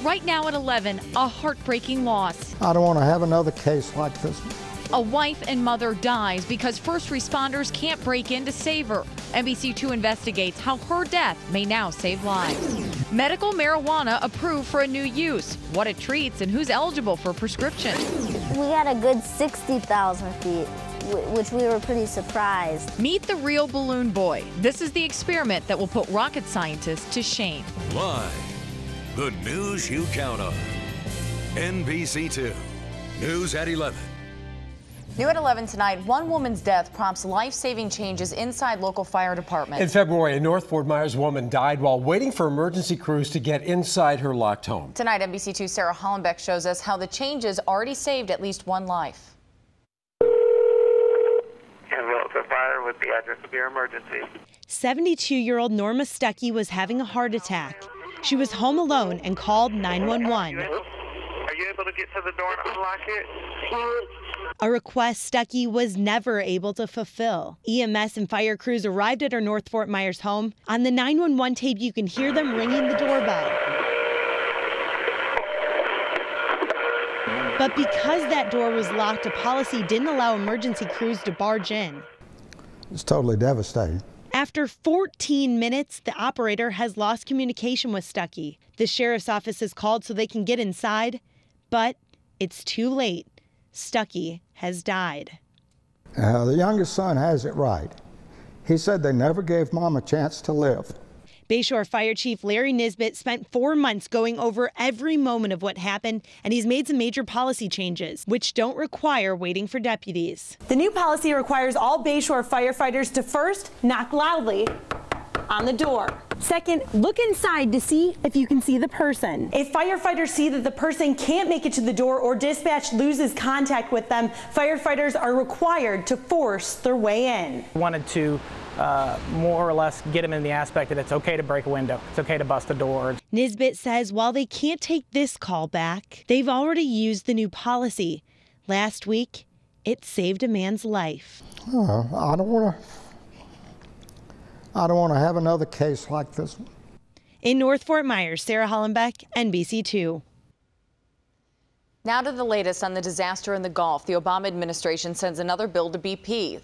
Right now at 11, a heartbreaking loss. I don't want to have another case like this one. A wife and mother dies because first responders can't break in to save her. NBC2 investigates how her death may now save lives. Medical marijuana approved for a new use, what it treats, and who's eligible for prescription. We got a good 60,000 feet, which we were pretty surprised. Meet the real balloon boy. This is the experiment that will put rocket scientists to shame. Live, the news you count on. NBC2 News at 11. New at 11 tonight, one woman's death prompts life-saving changes inside local fire departments. In February, a North Fort Myers woman died while waiting for emergency crews to get inside her locked home. Tonight, NBC2's Sarah Hollenbeck shows us how the changes already saved at least one life. For fire with the address of your emergency. 72-year-old Norma Stuckey was having a heart attack. She was home alone and called 911. Are you able to get to the door and unlock it? A request Stuckey was never able to fulfill. EMS and fire crews arrived at her North Fort Myers home. On the 911 tape, you can hear them ringing the doorbell. But because that door was locked, a policy didn't allow emergency crews to barge in. It's totally devastating. After 14 minutes, the operator has lost communication with Stuckey. The sheriff's office is called so they can get inside, but it's too late. Stuckey has died. The youngest son has it right. He said they never gave Mom a chance to live. Bayshore Fire Chief Larry Nisbet spent 4 months going over every moment of what happened, and he's made some major policy changes, which don't require waiting for deputies. The new policy requires all Bayshore firefighters to first knock loudly on the door. Second, look inside to see if you can see the person. If firefighters see that the person can't make it to the door or dispatch loses contact with them, firefighters are required to force their way in. Wanted to more or less get them in the aspect that it's okay to break a window, it's okay to bust a door. Nisbet says while they can't take this call back, they've already used the new policy. Last week, it saved a man's life. I don't want to have another case like this one. In North Fort Myers, Sarah Hollenbeck, NBC2. Now to the latest on the disaster in the Gulf. The Obama administration sends another bill to BP.